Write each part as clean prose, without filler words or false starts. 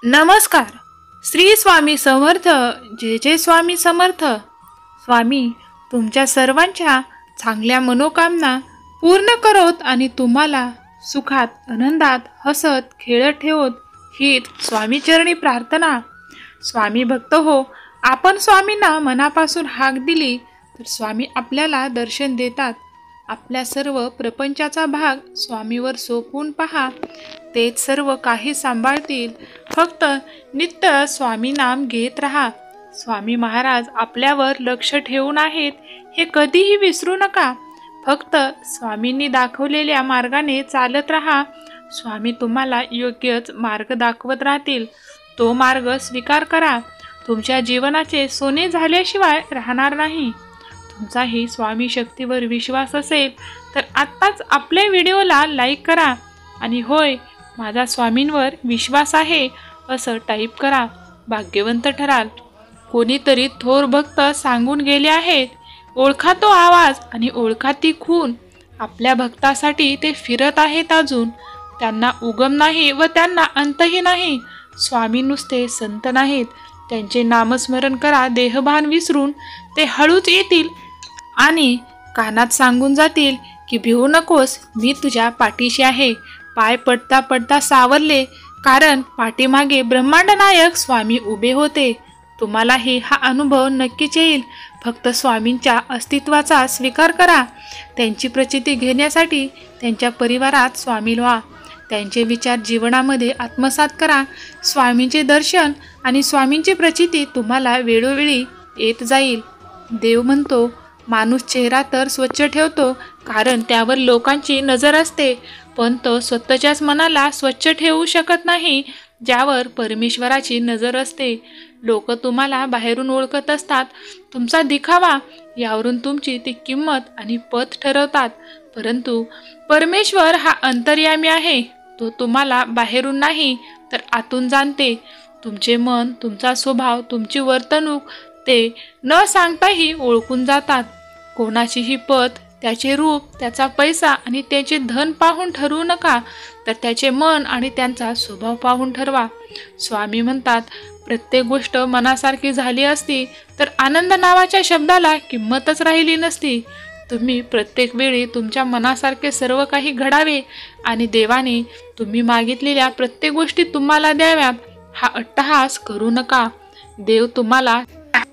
नमस्कार. श्री स्वामी समर्थ. जय जय स्वामी समर्थ. स्वामी तुमच्या सर्वांच्या चांगल्या मनोकामना पूर्ण करोत आणि तुम्हाला सुखात आनंदात हसत खेळत ठेवत हीच स्वामी चरणी प्रार्थना. स्वामी भक्त हो, आपण स्वामींना मनापासून हाक दिली तर स्वामी आपल्याला दर्शन देतात. आपल्या सर्व प्रपंचाचा भाग स्वामीवर सोपवून पहा, तेच सर्व काही सांभाळतील. फक्त नित्य स्वामी नाम घेत राहा. स्वामी महाराज आपल्यावर लक्ष ठेवून आहेत हे कधीही विसरू नका. फक्त स्वामींनी दाखवलेल्या मार्गाने चालत राहा. स्वामी तुम्हाला योग्यच मार्ग दाखवत राहतील. तो मार्ग स्वीकार करा. तुमच्या जीवनाचे सोने झाल्याशिवाय राहणार नाही. तुमचाही स्वामी शक्तीवर विश्वास असेल तर आत्ताच आपल्या व्हिडिओला लाईक करा आणि होय माझा स्वामींवर विश्वास आहे असं टाईप करा. भाग्यवंत ठराल. कोणीतरी थोर भक्त सांगून गेले आहेत, ओळखा तो आवाज आणि ओळखा ती खून. आपल्या भक्तासाठी ते फिरत आहेत अजून. त्यांना उगम नाही व त्यांना अंतही नाही. स्वामी नुसते संत नाहीत, त्यांचे नामस्मरण करा देहभान विसरून. ते हळूच येतील आणि कानात सांगून जातील की भिवू नकोस, मी तुझ्या पाठीशी आहे. पाय पडता पडता सावरले, कारण पाठीमागे ब्रह्मांड नायक स्वामी उभे होते. तुम्हालाही हा अनुभव नक्कीच येईल. फक्त स्वामींच्या अस्तित्वाचा स्वीकार करा. त्यांची प्रचिती घेण्यासाठी त्यांच्या परिवारात सामील व्हा. त्यांचे विचार जीवनामध्ये आत्मसात करा. स्वामींचे दर्शन आणि स्वामींची प्रचिती तुम्हाला वेळोवेळी येत जाईल. देव म्हणतो, माणूस चेहरा तर स्वच्छ ठेवतो कारण त्यावर लोकांची नजर असते, पण तो स्वतःच्याच मनाला स्वच्छ ठेवू शकत नाही ज्यावर परमेश्वराची नजर असते. लोक तुम्हाला बाहेरून ओळखत असतात. तुमचा दिखावा यावरून तुमची ती किंमत आणि पत ठरवतात. परंतु परमेश्वर हा अंतर्यामी आहे. तो तुम्हाला बाहेरून नाही तर आतून जाणते. तुमचे मन, तुमचा स्वभाव, तुमची वर्तणूक ते न सांगताही ओळखून जातात. कोणाचीही पत, त्याचे रूप, त्याचा पैसा आणि त्याचे धन पाहून ठरवू नका, तर त्याचे मन आणि त्यांचा स्वभाव पाहून ठरवा. स्वामी म्हणतात, प्रत्येक गोष्ट मनासारखी झाली असती तर आनंद नावाच्या शब्दाला किंमतच राहिली नसती. तुम्ही प्रत्येक वेळी तुमच्या मनासारखे सर्व काही घडावे आणि देवाने तुम्ही मागितलेल्या प्रत्येक गोष्टी तुम्हाला द्याव्यात हा अट्टहास करू नका. देव तुम्हाला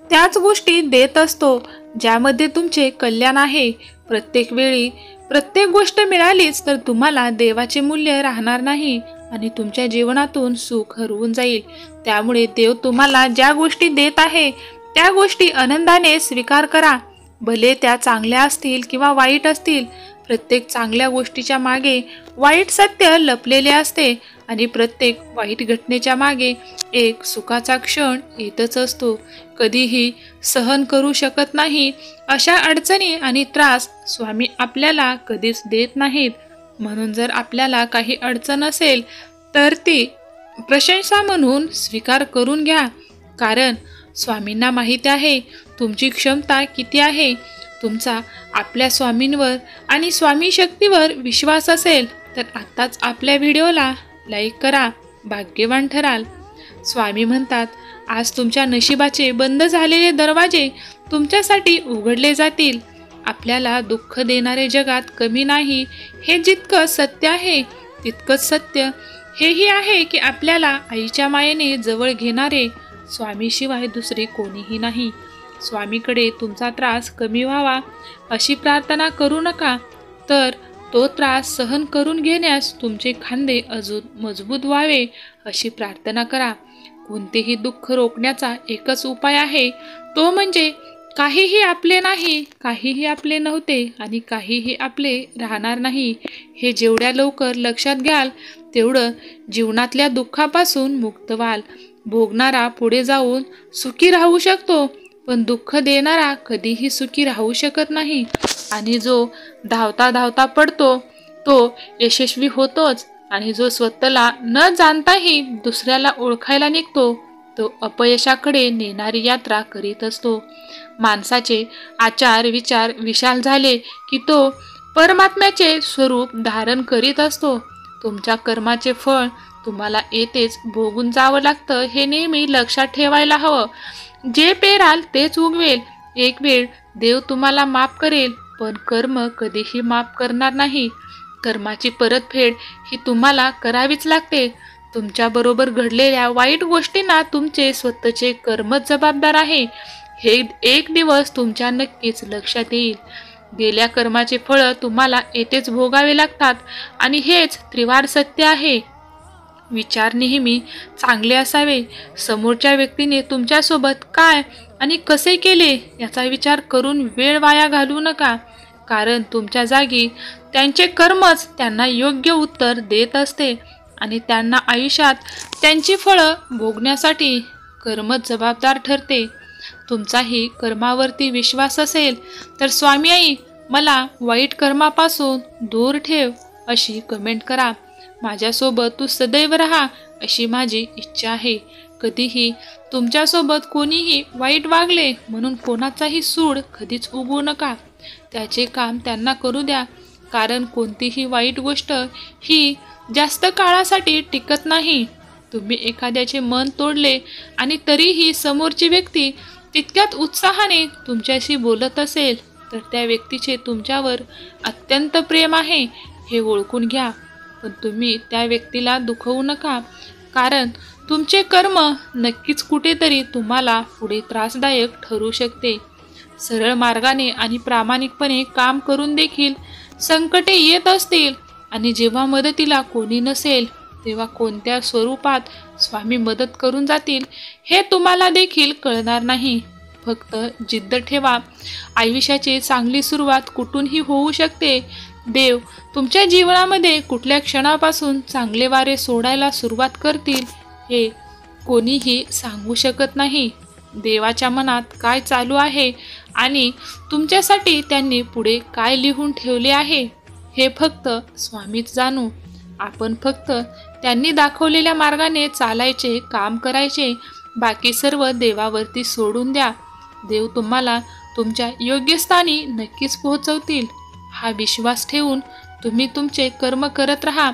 त्याच गोष्टी देत असतो ज्यामध्ये तुमचे कल्याण आहे. प्रत्येक वेळी प्रत्येक गोष्ट मिळालीच तर तुम्हाला देवाचे मूल्य राहणार नाही आणि तुमच्या जीवनातून सुख हरवून जाईल. त्यामुळे देव तुम्हाला ज्या गोष्टी देत आहे त्या गोष्टी आनंदाने स्वीकार करा. भले त्या चांगल्या असतील किंवा वाईट असतील. प्रत्येक चांगल्या गोष्टीच्या मागे वाईट सत्य लपलेले असते आणि प्रत्येक वाईट घटनेच्या मागे एक सुखाचा क्षण येतच असतो. कधीही सहन करू शकत नाही अशा अडचणी आणि त्रास स्वामी आपल्याला कधीच देत नाहीत. म्हणून जर आपल्याला काही अडचण असेल तर ती प्रशंसा म्हणून स्वीकार करून घ्या. कारण स्वामींना माहिती आहे तुमची क्षमता किती आहे. तुमचा आपल्या स्वामींवर आणि स्वामी शक्तीवर विश्वास असेल तर आत्ताच आपल्या व्हिडिओला लाईक करा. भाग्यवान ठराल. स्वामी म्हणतात, आज तुमच्या नशिबाचे बंद झालेले दरवाजे तुमच्यासाठी उघडले जातील. आपल्याला दुःख देणारे जगात कमी नाही हे जितकं सत्य आहे तितकंच सत्य हेही आहे की आपल्याला आईच्या मायेने जवळ घेणारे स्वामीशिवाय दुसरे कोणीही नाही. स्वामीकडे तुमचा त्रास कमी व्हावा अशी प्रार्थना करू नका, तर तो त्रास सहन करून घेण्यास तुमचे खांदे अजून मजबूत व्हावे अशी प्रार्थना करा. कोणतेही दुःख रोखण्याचा एकच उपाय आहे, तो म्हणजे काहीही आपले नाही, काहीही आपले नव्हते आणि काहीही आपले राहणार नाही. हे जेवढ्या लवकर लक्षात घ्याल तेवढं जीवनातल्या दुःखापासून मुक्त व्हाल. भोगणारा पुढे जाऊन सुखी राहू शकतो, पण दुःख देणारा कधीही सुखी राहू शकत नाही. आणि जो धावता धावता पडतो तो यशस्वी होतोच, आणि जो स्वतःला न जाणताही दुसऱ्याला ओळखायला निघतो तो अपयशाकडे नेणारी यात्रा करीत असतो. माणसाचे आचार विचार विशाल झाले की तो परमात्म्याचे स्वरूप धारण करीत असतो. तुमच्या कर्माचे फळ तुम्हाला येतेच भोगून जावं लागतं हे नेहमी लक्षात ठेवायला हवं. जे पेराल तेच उगवेल. एक वेळ देव तुम्हाला माफ करेल, पण कर्म कधीही माफ करणार नाही. कर्माची परतफेड ही तुम्हाला करावीच लागते. तुमच्याबरोबर घडलेल्या वाईट गोष्टींना तुमचे स्वतःचे कर्मच जबाबदार आहे. हे एक दिवस तुमच्या नक्कीच लक्षात येईल. गेल्या कर्माचे फळं तुम्हाला येथेच भोगावे लागतात आणि हेच त्रिवार सत्य आहे. विचार नेहमी चांगले असावे. समोरच्या व्यक्तीने तुमच्यासोबत काय आणि कसे केले याचा विचार करून वेळ वाया घालवू नका, कारण तुमच्या जागी त्यांचे कर्मच त्यांना योग्य उत्तर देत असते आणि त्यांना आयुष्यात त्यांची फळं भोगण्यासाठी कर्मच जबाबदार ठरते. तुमचाही कर्मावरती विश्वास असेल तर स्वामी आई मला वाईट कर्मापासून दूर ठेव अशी कमेंट करा. माझ्यासोबत तू सदैव राहा अशी माझी इच्छा आहे. कधीही तुमच्यासोबत कोणीही वाईट वागले म्हणून कोणाचाही सूड कधीच उगवू नका. त्याचे काम त्यांना करू द्या, कारण कोणतीही वाईट गोष्ट ही जास्त काळासाठी टिकत नाही. तुम्ही एखाद्याचे मन तोडले आणि तरीही समोरची व्यक्ती तितक्यात उत्साहाने तुमच्याशी बोलत असेल तर त्या व्यक्तीचे तुमच्यावर अत्यंत प्रेम आहे हे ओळखून घ्या. पण तुम्ही त्या व्यक्तीला दुखवू नका, कारण तुमचे कर्म नक्कीच कुठेतरी तुम्हाला पुढे त्रासदायक ठरू शकते. सरळ मार्गाने आणि प्रामाणिकपणे काम करून देखील संकटे येत असतील आणि जेव्हा मदतीला कोणी नसेल तेव्हा कोणत्या स्वरूपात स्वामी मदत करून जातील हे तुम्हाला देखील कळणार नाही. फक्त जिद्द ठेवा. आयुष्याची चांगली सुरुवात कुठूनही होऊ शकते. देव तुमच्या जीवनामध्ये कुठल्या क्षणापासून चांगले वारे सोडायला सुरुवात करतील हे कोणीही सांगू शकत नाही. देवाच्या मनात काय चालू आहे आणि तुमच्यासाठी त्यांनी पुढे काय लिहून ठेवले आहे हे फक्त स्वामीच जाणू. आपण फक्त त्यांनी दाखवलेल्या मार्गाने चालायचे, काम करायचे. बाकी सर्व देवावरती सोडून द्या. देव तुम्हाला तुमच्या योग्य स्थानी नक्कीच पोहोचवतील. हा विश्वास ठेवून तुम्ही तुमचे कर्म करत राहा.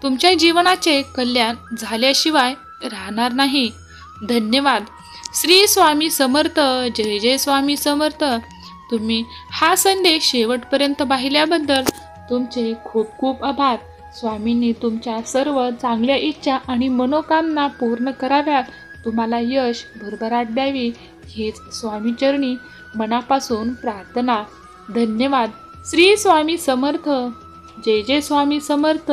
तुमच्या जीवनाचे कल्याण झाल्याशिवाय राहणार नाही. धन्यवाद. श्री स्वामी समर्थ. जय जय स्वामी समर्थ. तुम्ही हा संदेश शेवटपर्यंत पाहिल्याबद्दल तुमचे खूप खूप आभार. स्वामींनी तुमच्या सर्व चांगल्या इच्छा आणि मनोकामना पूर्ण कराव्यात. तुम्हाला यश भरभराट द्यावी हेच स्वामीचरणी मनापासून प्रार्थना. धन्यवाद. श्री स्वामी समर्थ. जय जय स्वामी समर्थ.